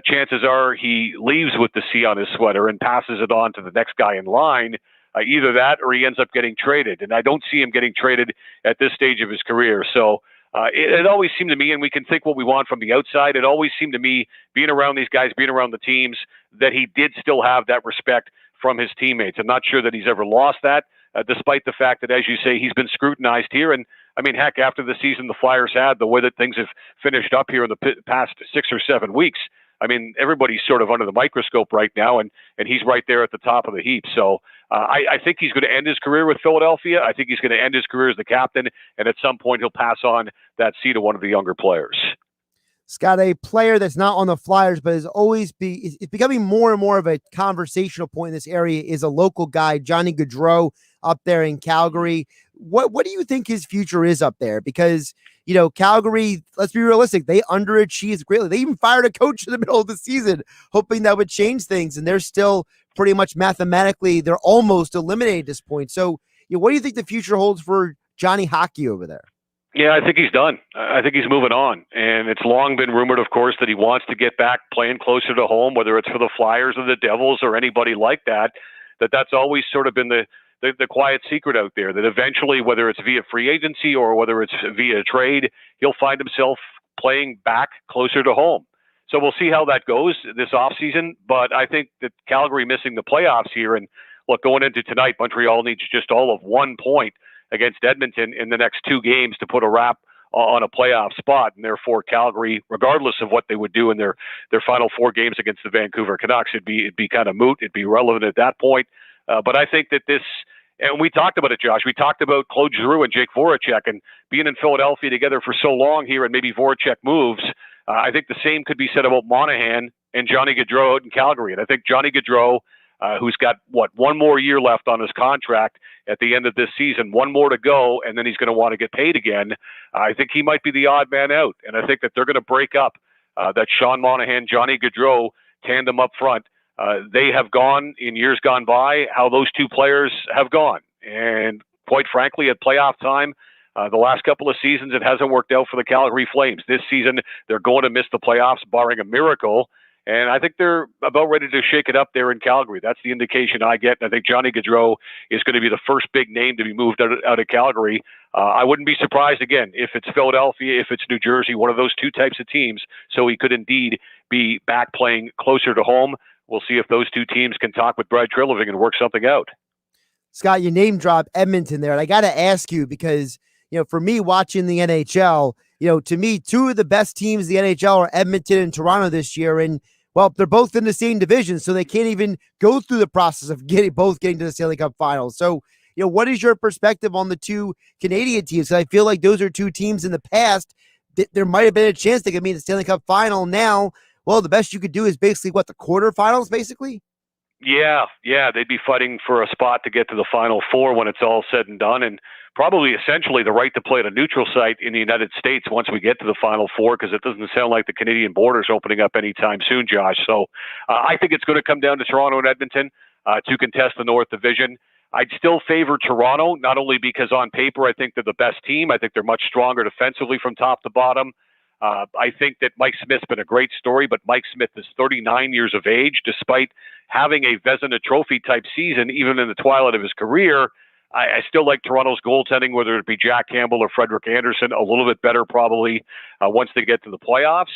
Speaker 9: chances are he leaves with the C on his sweater and passes it on to the next guy in line. Either that or he ends up getting traded. And I don't see him getting traded at this stage of his career. So it always seemed to me, and we can think what we want from the outside, it always seemed to me, being around these guys, being around the teams, that he did still have that respect from his teammates. I'm not sure that he's ever lost that, despite the fact that, as you say, he's been scrutinized here. And I mean, heck, after the season the Flyers had, the way that things have finished up here in the past 6 or 7 weeks, I mean, everybody's sort of under the microscope right now, and he's right there at the top of the heap. So I think he's going to end his career with Philadelphia. I think he's going to end his career as the captain, and at some point he'll pass on that seat to one of the younger players.
Speaker 4: Scott, a player that's not on the Flyers, but it's becoming more and more of a conversational point in this area is a local guy, Johnny Gaudreau, up there in Calgary. What do you think his future is up there? Because, you know, Calgary, let's be realistic, they underachieved greatly. They even fired a coach in the middle of the season, hoping that would change things, and they're still pretty much mathematically, they're almost eliminated at this point. So, you know, what do you think the future holds for Johnny Hockey over there?
Speaker 9: Yeah, I think he's done. I think he's moving on. And it's long been rumored, of course, that he wants to get back playing closer to home, whether it's for the Flyers or the Devils or anybody like that, that's always sort of been the quiet secret out there, that eventually, whether it's via free agency or whether it's via trade, he'll find himself playing back closer to home. So we'll see how that goes this offseason. But I think that Calgary missing the playoffs here, and look, going into tonight, Montreal needs just all of 1 point against Edmonton in the next 2 games to put a wrap on a playoff spot. And therefore, Calgary, regardless of what they would do in their final 4 games against the Vancouver Canucks, it'd be kind of moot. It'd be relevant at that point. But I think that this, and we talked about it, Josh. We talked about Claude Giroux and Jake Voracek and being in Philadelphia together for so long here, and maybe Voracek moves. I think the same could be said about Monahan and Johnny Gaudreau out in Calgary. And I think Johnny Gaudreau, who's got, 1 more year left on his contract at the end of this season, 1 more to go, and then he's going to want to get paid again. I think he might be the odd man out. And I think that they're going to break up that Sean Monahan, Johnny Gaudreau tandem up front. They have gone in years gone by, how those 2 players have gone. And quite frankly, at playoff time, the last couple of seasons, it hasn't worked out for the Calgary Flames. This season, they're going to miss the playoffs, barring a miracle. And I think they're about ready to shake it up there in Calgary. That's the indication I get. And I think Johnny Gaudreau is going to be the first big name to be moved out of Calgary. I wouldn't be surprised, again, if it's Philadelphia, if it's New Jersey, one of those 2 types of teams. So he could indeed be back playing closer to home. We'll see if those 2 teams can talk with Brad Treliving and work something out.
Speaker 4: Scott, you name dropped Edmonton there. And I got to ask you, because, you know, for me watching the NHL, you know, to me, 2 of the best teams in the NHL are Edmonton and Toronto this year. And, well, they're both in the same division, so they can't even go through the process of getting to the Stanley Cup Finals. So, you know, what is your perspective on the 2 Canadian teams? I feel like those are 2 teams in the past that there might have been a chance they could meet the Stanley Cup Final. Now, well, the best you could do is basically the quarterfinals, basically?
Speaker 9: Yeah, they'd be fighting for a spot to get to the Final 4 when it's all said and done, and probably essentially the right to play at a neutral site in the United States once we get to the Final 4, because it doesn't sound like the Canadian border's opening up anytime soon, Josh. So I think it's going to come down to Toronto and Edmonton to contest the North Division. I'd still favor Toronto, not only because on paper I think they're the best team. I think they're much stronger defensively from top to bottom. I think that Mike Smith's been a great story, but Mike Smith is 39 years of age. Despite having a Vezina Trophy type season, even in the twilight of his career, I still like Toronto's goaltending, whether it be Jack Campbell or Frederik Andersen, a little bit better probably once they get to the playoffs.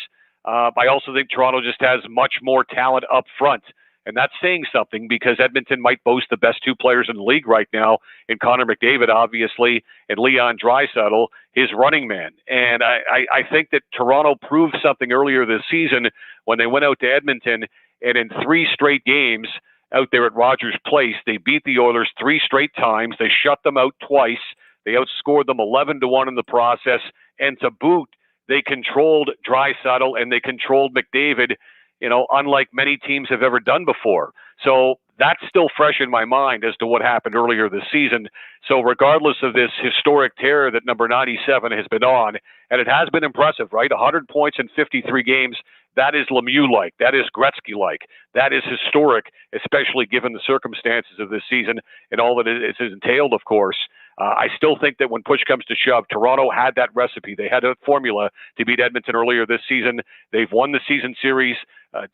Speaker 9: I also think Toronto just has much more talent up front. And that's saying something, because Edmonton might boast the best 2 players in the league right now in Connor McDavid, obviously, and Leon Draisaitl, his running man. And I think that Toronto proved something earlier this season when they went out to Edmonton, and in 3 straight games out there at Rogers Place, they beat the Oilers 3 straight times. They shut them out twice. They outscored them 11-1 in the process. And to boot, they controlled Draisaitl and they controlled McDavid, you know, unlike many teams have ever done before. So that's still fresh in my mind as to what happened earlier this season. So regardless of this historic tear that number 97 has been on, and it has been impressive, right? 100 points in 53 games. That is Lemieux-like. That is Gretzky-like. That is historic, especially given the circumstances of this season and all that it has entailed, of course. I still think that when push comes to shove, Toronto had that recipe. They had a formula to beat Edmonton earlier this season. They've won the season series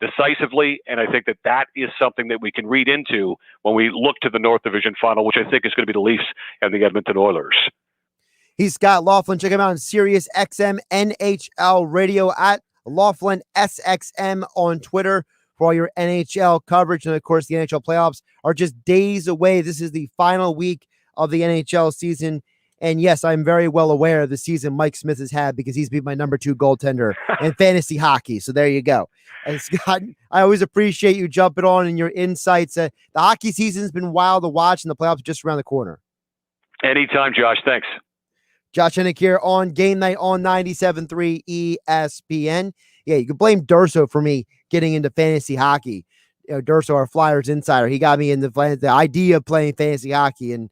Speaker 9: decisively, and I think that that is something that we can read into when we look to the North Division Final, which I think is going to be the Leafs and the Edmonton Oilers.
Speaker 4: He's Scott Laughlin. Check him out on SiriusXM NHL Radio at Laughlin SXM on Twitter. for all your NHL coverage. And of course, the NHL playoffs are just days away. This is the final week of the NHL season. And yes, I'm very well aware of the season Mike Smith has had because he's been my number 2 goaltender in fantasy hockey. So there you go. And Scott, I always appreciate you jumping on and your insights. The hockey season's been wild to watch, and the playoffs are just around the corner.
Speaker 9: Anytime, Josh. Thanks.
Speaker 4: Josh Hennig here on Game Night on 97.3 ESPN. Yeah, you can blame Durso for me getting into fantasy hockey. Durso, our Flyers insider, he got me in the idea of playing fantasy hockey, and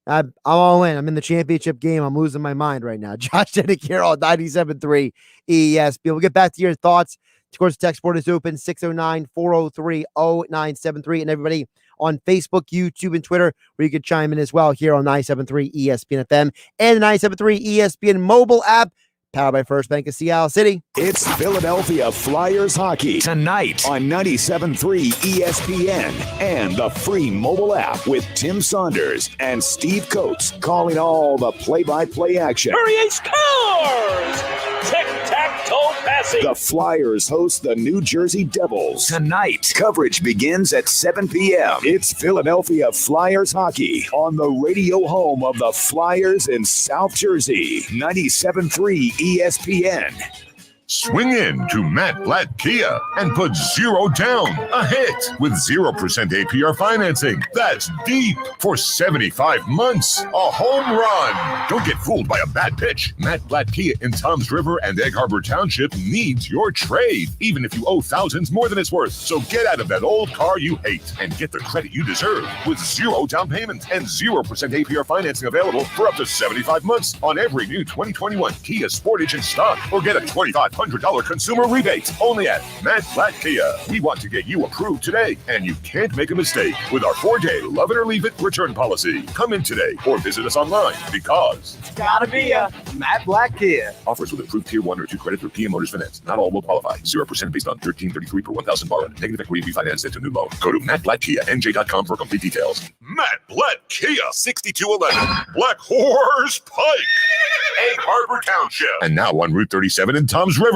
Speaker 4: I'm all in. I'm in the championship game. I'm losing my mind right now. Josh Hennig here on 97.3 ESPN. We'll get back to your thoughts. Of course, the text board is open, 609-403-0973. And everybody on Facebook, YouTube, and Twitter, where you can chime in as well here on 97.3 ESPN FM and the 97.3 ESPN mobile app, powered by First Bank of Seattle City.
Speaker 2: It's Philadelphia Flyers hockey tonight on 97.3 ESPN and the free mobile app with Tim Saunders and Steve Coates calling all the play-by-play action.
Speaker 8: Hurry, scores! Tic-tac-toe passing.
Speaker 2: The Flyers host the New Jersey Devils tonight. Coverage begins at 7 p.m. It's Philadelphia Flyers hockey on the radio home of the Flyers in South Jersey, 97.3 ESPN.
Speaker 7: Swing in to Matt Blatt Kia and put 0 down. A hit with 0% APR financing. That's deep for 75 months. A home run. Don't get fooled by a bad pitch. Matt Blatt Kia in Toms River and Egg Harbor Township needs your trade, even if you owe thousands more than it's worth. So get out of that old car you hate and get the credit you deserve with 0 down payment and 0% APR financing available for up to 75 months on every new 2021 Kia Sportage in stock, or get a $2,500 consumer rebate only at Matt Blatt Kia. We want to get you approved today, and you can't make a mistake with our 4-day love it or leave it return policy. Come in today or visit us online because
Speaker 10: it's gotta be a Matt Blatt Kia.
Speaker 7: Offers with approved Tier 1 or 2 credit through PM Motors Finance. Not all will qualify. 0% based on $13.33 per 1,000 borrowed. Negative equity refinanced into new loan. Go to mattblattkianj.com for complete details. Matt Blatt Kia, 6211 Black Horse Pike, Egg Harbor Township, and now on Route 37 in Toms River.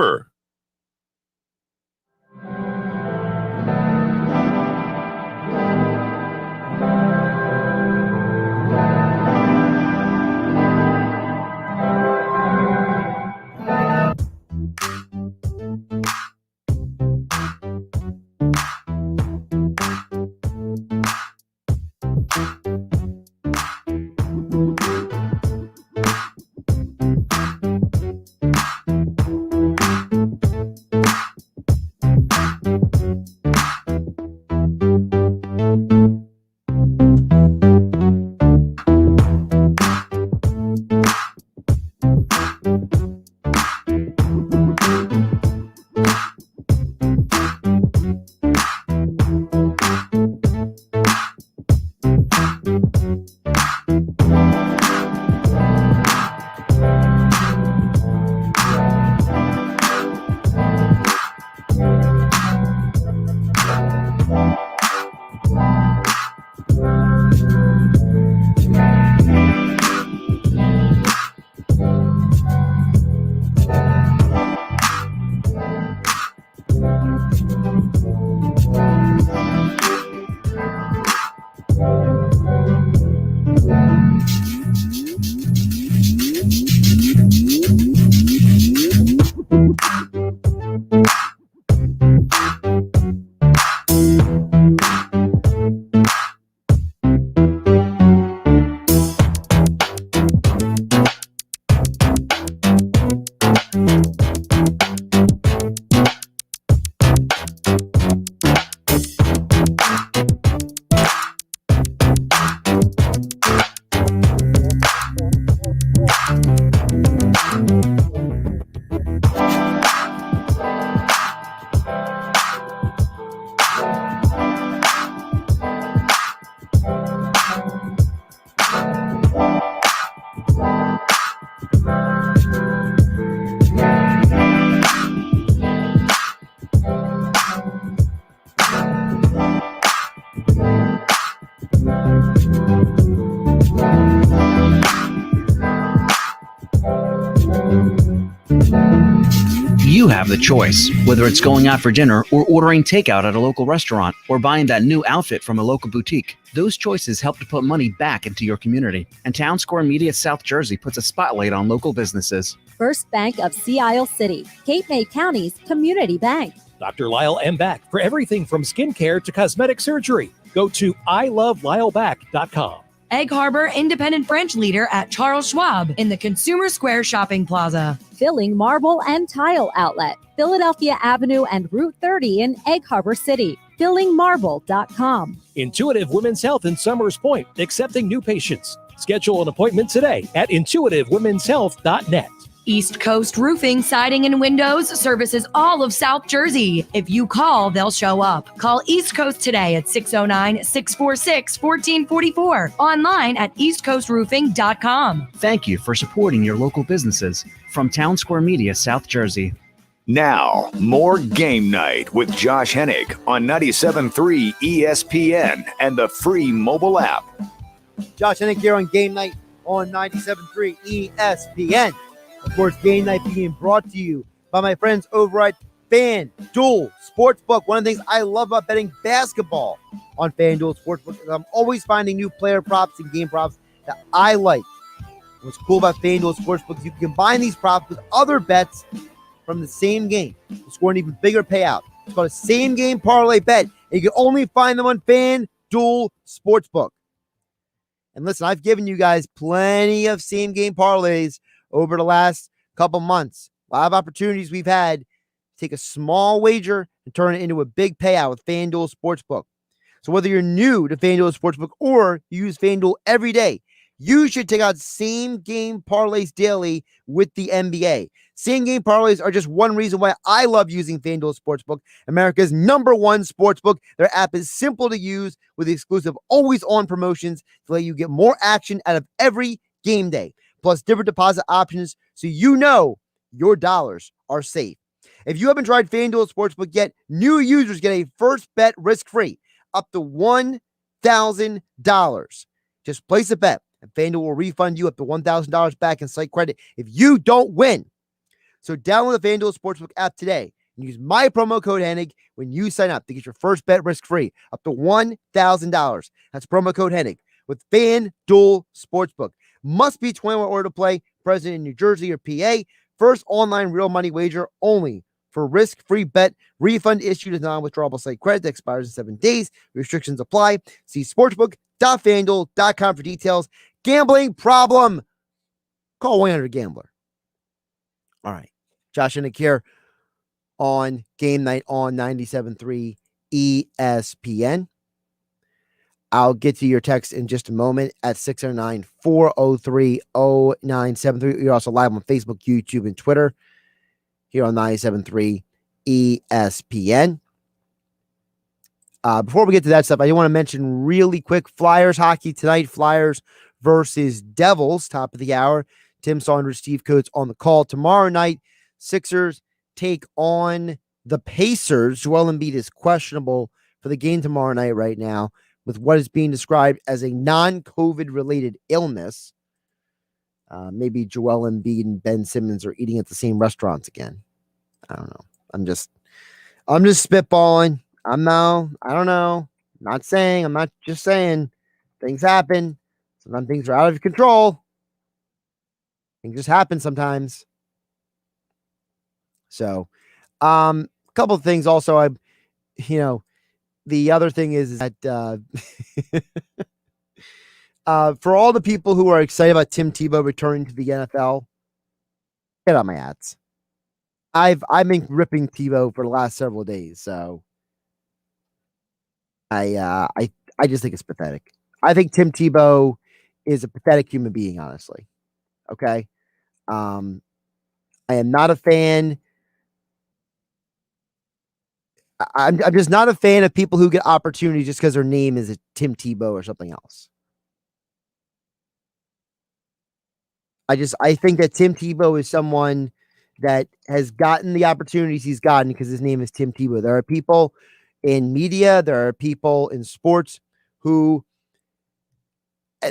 Speaker 11: have the choice. Whether it's going out for dinner or ordering takeout at a local restaurant or buying that new outfit from a local boutique, those choices help to put money back into your community. And Town Square Media South Jersey puts a spotlight on local businesses.
Speaker 12: First Bank of Sea Isle City, Cape May County's community bank.
Speaker 1: Dr. Lyle M. Back for everything from skincare to cosmetic surgery. Go to ilovelylback.com.
Speaker 13: Egg Harbor Independent Branch Leader at Charles Schwab in the Consumer Square Shopping Plaza.
Speaker 12: Filling Marble and Tile Outlet, Philadelphia Avenue and Route 30 in Egg Harbor City. FillingMarble.com.
Speaker 1: Intuitive Women's Health in Summers Point, accepting new patients. Schedule an appointment today at intuitivewomenshealth.net.
Speaker 13: East Coast Roofing, Siding, and Windows services all of South Jersey. If you call, they'll show up. Call East Coast today at 609-646-1444. Online at eastcoastroofing.com.
Speaker 11: Thank you for supporting your local businesses. From Town Square Media, South Jersey.
Speaker 2: Now, more Game Night with Josh Hennig on 97.3 ESPN and the free mobile app.
Speaker 4: Josh Hennig here on Game Night on 97.3 ESPN. Of course, Game Night being brought to you by my friends over at FanDuel Sportsbook. One of the things I love about betting basketball on FanDuel Sportsbook is I'm always finding new player props and game props that I like. What's cool about FanDuel Sportsbook is you can combine these props with other bets from the same game to score an even bigger payout. It's called a same-game parlay bet, and you can only find them on FanDuel Sportsbook. And listen, I've given you guys plenty of same-game parlays over the last couple months. A lot of opportunities we've had to take a small wager and turn it into a big payout with FanDuel Sportsbook. So whether you're new to FanDuel Sportsbook or you use FanDuel every day, you should take out same-game parlays daily with the NBA. Same-game parlays are just one reason why I love using FanDuel Sportsbook, America's #1 sportsbook. Their app is simple to use with exclusive always-on promotions to let you get more action out of every game day, plus different deposit options so you know your dollars are safe. If you haven't tried FanDuel Sportsbook yet, new users get a first bet risk-free up to $1,000. Just place a bet, and FanDuel will refund you up to $1,000 back in site credit if you don't win. So download the FanDuel Sportsbook app today and use my promo code Hennig when you sign up to get your first bet risk-free up to $1,000. That's promo code Hennig with FanDuel Sportsbook. Must be 21 or to play, present in New Jersey or PA. First online real money wager only. For risk-free bet, refund issued as non-withdrawable site credit that expires in 7 days. Restrictions apply. See sportsbook.fanduel.com for details. Gambling problem? Call 1-800-GAMBLER. All right. Josh Hennig here on Game Night on 97.3 ESPN. I'll get to your text in just a moment at 609-403-0973. You're also live on Facebook, YouTube, and Twitter here on 97.3 ESPN. Before we get to that stuff, I do want to mention really quick Flyers hockey tonight. Flyers versus Devils, top of the hour. Tim Saunders, Steve Coates on the call. Tomorrow night, Sixers take on the Pacers. Joel Embiid is questionable for the game tomorrow night right now with what is being described as a non-COVID related illness. Maybe Joel Embiid and Ben Simmons are eating at the same restaurants again. I don't know. I'm just spitballing. I don't know. I'm not just saying. Things happen. Sometimes things are out of control. Things just happen sometimes. So, a couple of things also, the other thing is that for all the people who are excited about Tim Tebow returning to the NFL, get on my ads. I've been ripping Tebow for the last several days, so I just think it's pathetic. I think Tim Tebow is a pathetic human being, honestly. Okay, I am not a fan. I'm just not a fan of people who get opportunities just because their name is Tim Tebow or something else. I think that Tim Tebow is someone that has gotten the opportunities he's gotten because his name is Tim Tebow. There are people in media, there are people in sports who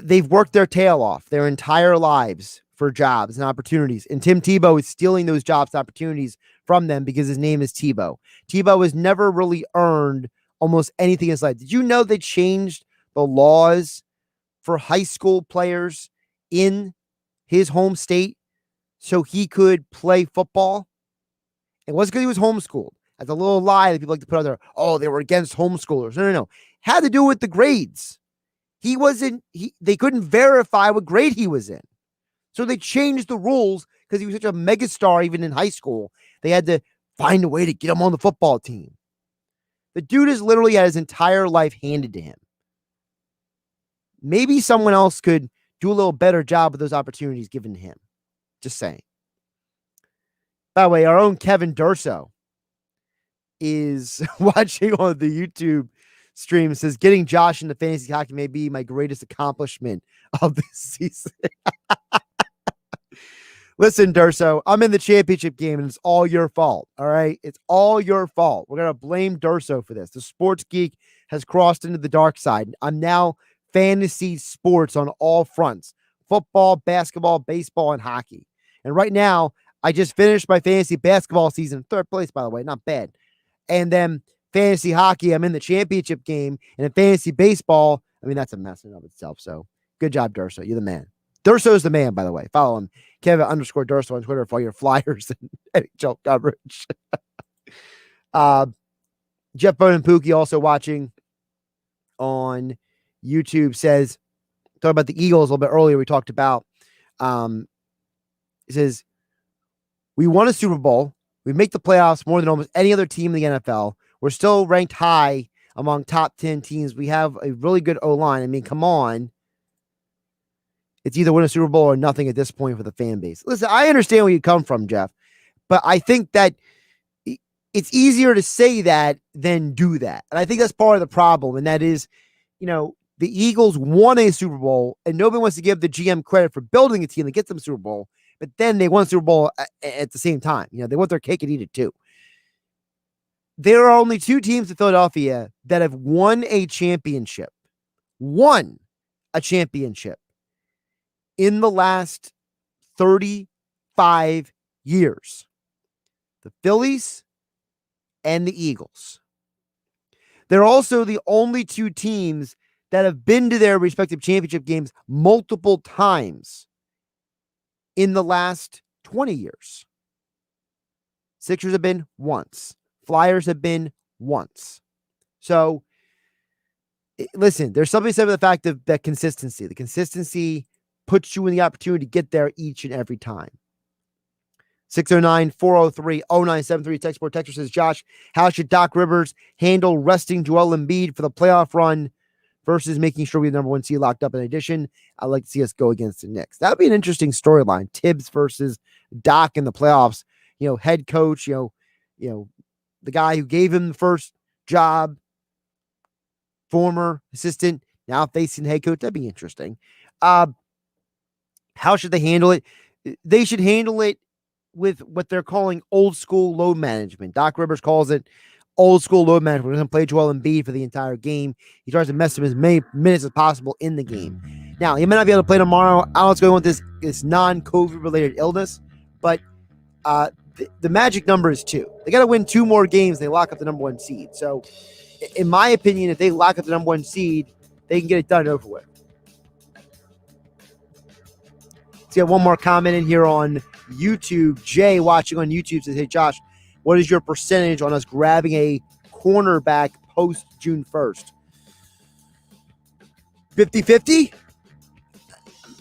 Speaker 4: they've worked their tail off their entire lives for jobs and opportunities. And Tim Tebow is stealing those jobs and opportunities from them because his name is Tebow. Tebow has never really earned almost anything in his life. Did you know they changed the laws for high school players in his home state so he could play football? It wasn't because he was homeschooled. That's a little lie that people like to put out there. Oh, they were against homeschoolers. No. Had to do with the grades. They couldn't verify what grade he was in. So they changed the rules because he was such a megastar even in high school. They had to find a way to get him on the football team. The dude has literally had his entire life handed to him. Maybe someone else could do a little better job with those opportunities given to him. Just saying. By the way, our own Kevin Durso is watching on the YouTube stream. Says, getting Josh into fantasy hockey may be my greatest accomplishment of this season. Listen, Durso, I'm in the championship game and it's all your fault. All right. It's all your fault. We're going to blame Durso for this. The sports geek has crossed into the dark side. I'm now fantasy sports on all fronts: football, basketball, baseball, and hockey. And right now, I just finished my fantasy basketball season, 3rd place, by the way, not bad. And then fantasy hockey, I'm in the championship game. And in fantasy baseball, I mean, that's a mess in and of itself. So good job, Durso. You're the man. Durso is the man, by the way. Follow him, Kevin_Durso on Twitter for all your Flyers and NHL coverage. Jeff Bone and Pookie also watching on YouTube says, talking about the Eagles a little bit earlier, we talked about, it says, we won a Super Bowl. We make the playoffs more than almost any other team in the NFL. We're still ranked high among top 10 teams. We have a really good O-line. I mean, come on. It's either win a Super Bowl or nothing at this point for the fan base. Listen, I understand where you come from, Jeff, but I think that it's easier to say that than do that. And I think that's part of the problem. And that is, the Eagles won a Super Bowl and nobody wants to give the GM credit for building a team that gets them Super Bowl, but then they won Super Bowl at the same time. They want their cake and eat it too. There are only 2 teams in Philadelphia that have won a championship in the last 35 years. The Phillies and the Eagles. They're also the only 2 teams that have been to their respective championship games multiple times in the last 20 years. Sixers have been once. Flyers have been once. So, listen, there's something said about the fact of that consistency. The consistency puts you in the opportunity to get there each and every time. 609-403-0973. Texter says, Josh, how should Doc Rivers handle resting Joel Embiid for the playoff run versus making sure we have the number 1 seed locked up? In addition, I'd like to see us go against the Knicks. That would be an interesting storyline. Tibbs versus Doc in the playoffs. Head coach, the guy who gave him the first job, former assistant, now facing head coach. That'd be interesting. How should they handle it? They should handle it with what they're calling old school load management. Doc Rivers calls it old school load management. We're going to play Joel Embiid for the entire game. He tries to mess him as many minutes as possible in the game. Now, he may not be able to play tomorrow. I don't know what's going on with this non-COVID related illness, but the magic number is 2. They got to win 2 more games. They lock up the number 1 seed. So, in my opinion, if they lock up the number 1 seed, they can get it done and over with. Let's get one more comment in here on YouTube. Jay, watching on YouTube, says, hey, Josh, what is your percentage on us grabbing a cornerback post June 1st? 50-50?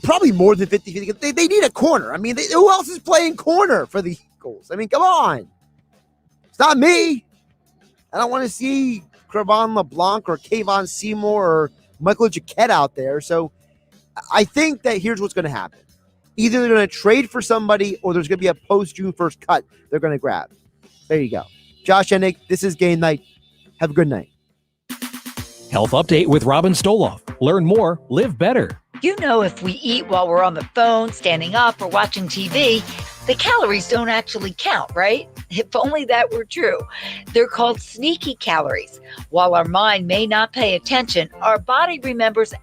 Speaker 4: Probably more than 50-50. They need a corner. I mean, who else is playing corner for the Eagles? I mean, come on. It's not me. I don't want to see Crevan LeBlanc or Kayvon Seymour or Michael Jacquet out there. So I think that here's what's going to happen. Either they're going to trade for somebody or there's going to be a post-June 1st cut they're going to grab. There you go. Josh Hennig, this is Game Night. Have a good night.
Speaker 1: Health Update with Robin Stoloff. Learn more, live better.
Speaker 14: If we eat while we're on the phone, standing up, or watching TV, the calories don't actually count, right? If only that were true. They're called sneaky calories. While our mind may not pay attention, our body remembers